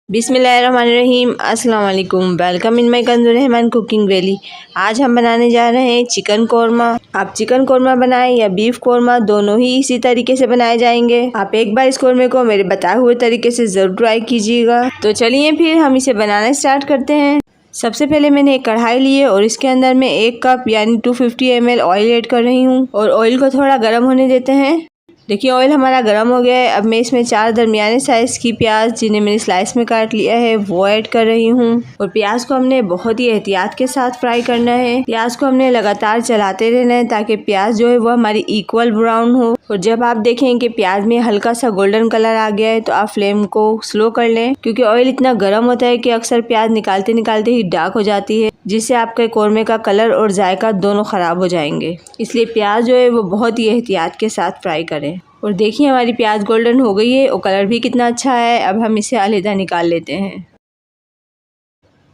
बिस्मिल्लाहिर्रहमानिर्रहीम। अस्सलाम वालेकुम। Welcome in my कंजुल Rahman cooking valley. आज हम बनाने जा रहे हैं चिकन कोरमा। आप चिकन कोरमा बनाएं या बीफ कोरमा, दोनों ही इसी तरीके से बनाए जाएंगे। आप एक बार इस कोरमे को मेरे बताए हुए तरीके से ज़रूर ट्राई कीजिएगा। तो चलिए फिर हम इसे बनाना स्टार्ट करते हैं। सबसे पहले मैंने एक कढ़ाई ली है और इसके अंदर मैं 1 कप यानी 250 ml ऑयल ऐड कर रही हूँ और ऑयल को थोड़ा गर्म होने देते हैं। देखिए ऑयल हमारा गर्म हो गया है। अब मैं इसमें 4 दरमियाने साइज़ की प्याज, जिन्हें मैंने स्लाइस में काट लिया है, वो ऐड कर रही हूँ। और प्याज को हमने बहुत ही एहतियात के साथ फ्राई करना है। प्याज को हमने लगातार चलाते रहना है ताकि प्याज जो है वो हमारी इक्वल ब्राउन हो। और जब आप देखें कि प्याज में हल्का सा गोल्डन कलर आ गया है तो आप फ्लेम को स्लो कर लें, क्योंकि ऑयल इतना गर्म होता है कि अक्सर प्याज निकालते निकालते ही डार्क हो जाती है, जिससे आपके कोरमे का कलर और जायका दोनों ख़राब हो जाएंगे। इसलिए प्याज जो है वो बहुत ही एहतियात के साथ फ्राई करें। और देखिए हमारी प्याज गोल्डन हो गई है और कलर भी कितना अच्छा है। अब हम इसे अलहदा निकाल लेते हैं।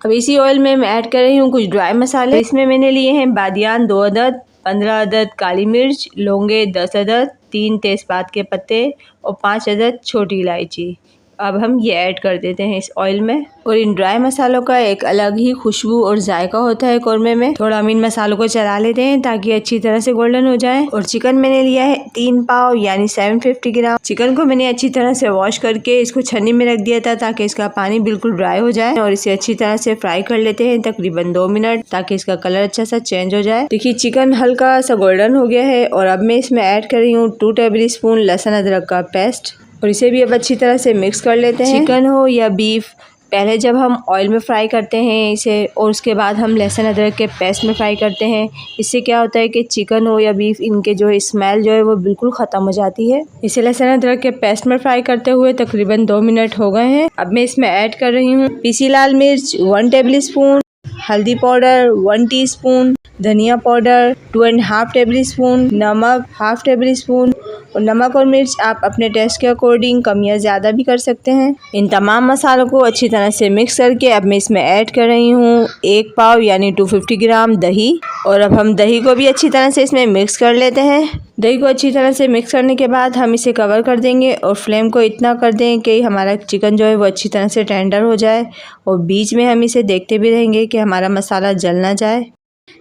अब इसी ऑयल में मैं ऐड कर रही हूँ कुछ ड्राई मसाले। इसमें मैंने लिए हैं बादियान 2 अदद, 15 अदद काली मिर्च, लौंगे 10 अदद, 3 तेज़पात के पत्ते और 5 अदद छोटी इलायची। अब हम ये ऐड कर देते हैं इस ऑयल में। और इन ड्राई मसालों का एक अलग ही खुशबू और जायका होता है कोरमे में। थोड़ा हम इन मसालों को चला लेते हैं ताकि अच्छी तरह से गोल्डन हो जाए। और चिकन मैंने लिया है 3 पाव यानी 750 ग्राम। चिकन को मैंने अच्छी तरह से वॉश करके इसको छन्नी में रख दिया था ताकि इसका पानी बिल्कुल ड्राई हो जाए। और इसे अच्छी तरह से फ्राई कर लेते हैं तकरीबन 2 मिनट, ताकि इसका कलर अच्छा सा चेंज हो जाए। देखिए चिकन हल्का सा गोल्डन हो गया है। और अब मैं इसमें ऐड कर रही हूँ 2 टेबल स्पून लहसुन अदरक का पेस्ट और इसे भी अब अच्छी तरह से मिक्स कर लेते हैं। चिकन हो या बीफ, पहले जब हम ऑयल में फ्राई करते हैं इसे और उसके बाद हम लहसुन अदरक के पेस्ट में फ्राई करते हैं, इससे क्या होता है कि चिकन हो या बीफ, इनके जो स्मेल जो है वो बिल्कुल ख़त्म हो जाती है। इसे लहसुन अदरक के पेस्ट में फ्राई करते हुए तकरीबन 2 मिनट हो गए हैं। अब मैं इसमें ऐड कर रही हूँ पीसी लाल मिर्च 1 टेबल स्पून, हल्दी पाउडर 1 टीस्पून, धनिया पाउडर 2.5 टेबल स्पून, नमक 1/2 टेबल स्पून। और नमक और मिर्च आप अपने टेस्ट के अकॉर्डिंग कम या ज़्यादा भी कर सकते हैं। इन तमाम मसालों को अच्छी तरह से मिक्स करके अब मैं इसमें ऐड कर रही हूँ 1 पाव यानी 250 ग्राम दही। और अब हम दही को भी अच्छी तरह से इसमें मिक्स कर लेते हैं। दही को अच्छी तरह से मिक्स करने के बाद हम इसे कवर कर देंगे और फ्लेम को इतना कर दें कि हमारा चिकन जो है वो अच्छी तरह से टेंडर हो जाए। और बीच में हम इसे देखते भी रहेंगे कि हमारा मसाला जल ना जाए।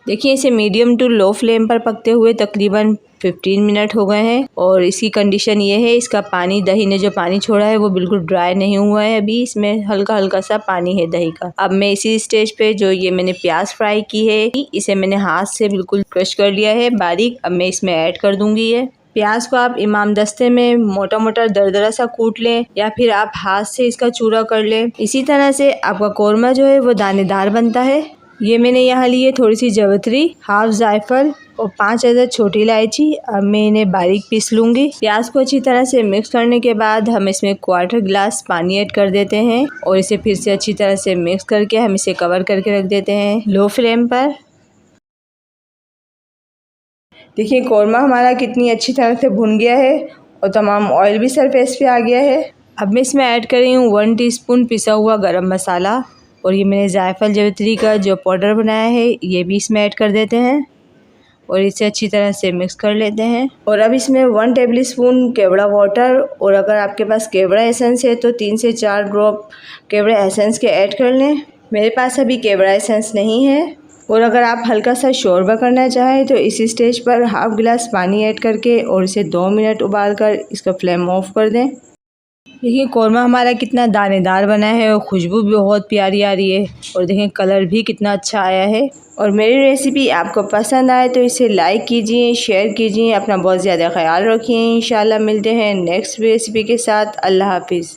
देखिए इसे मीडियम टू लो फ्लेम पर पकते हुए तकरीबन 15 मिनट हो गए हैं। और इसकी कंडीशन ये है, इसका पानी, दही ने जो पानी छोड़ा है वो बिल्कुल ड्राई नहीं हुआ है, अभी इसमें हल्का हल्का सा पानी है दही का। अब मैं इसी स्टेज पे जो ये मैंने प्याज फ्राई की है, इसे मैंने हाथ से बिल्कुल क्रश कर लिया है बारीक। अब मैं इसमें ऐड कर दूंगी ये प्याज को। आप इमाम दस्ते में मोटा मोटा दरदरा सा कूट लें या फिर आप हाथ से इसका चूरा कर लें। इसी तरह से आपका कोरमा जो है वो दानेदार बनता है। ये मैंने यहाँ ली है थोड़ी सी जावित्री, 1/2 जायफल और 5 अदद छोटी इलायची। अब मैं इन्हें बारीक पीस लूँगी। प्याज को अच्छी तरह से मिक्स करने के बाद हम इसमें 1/4 गिलास पानी ऐड कर देते हैं और इसे फिर से अच्छी तरह से मिक्स करके हम इसे कवर करके रख देते हैं लो फ्लेम पर। देखिए कोरमा हमारा कितनी अच्छी तरह से भुन गया है और तमाम ऑयल भी सरफेस पे आ गया है। अब मैं इसमें ऐड कर रही हूँ 1 टीस्पून पिसा हुआ गरम मसाला। और ये मैंने जायफल जावित्री का जो पाउडर बनाया है ये भी इसमें ऐड कर देते हैं और इसे अच्छी तरह से मिक्स कर लेते हैं। और अब इसमें 1 टेबल स्पून केवड़ा वाटर, और अगर आपके पास केवड़ा एसेंस है तो 3 से 4 ड्रॉप केवड़ा एसेंस के ऐड कर लें। मेरे पास अभी केवड़ा एसेंस नहीं है। और अगर आप हल्का सा शोरबा करना चाहें तो इसी स्टेज पर 1/2 गिलास पानी ऐड करके और इसे 2 मिनट उबाल कर इसका फ्लेम ऑफ कर दें। देखिए कोरमा हमारा कितना दानेदार बना है और खुशबू भी बहुत प्यारी आ रही है। और देखें कलर भी कितना अच्छा आया है। और मेरी रेसिपी आपको पसंद आए तो इसे लाइक कीजिए, शेयर कीजिए। अपना बहुत ज़्यादा ख्याल रखिए। इंशाल्लाह मिलते हैं नेक्स्ट रेसिपी के साथ। अल्लाह हाफिज़।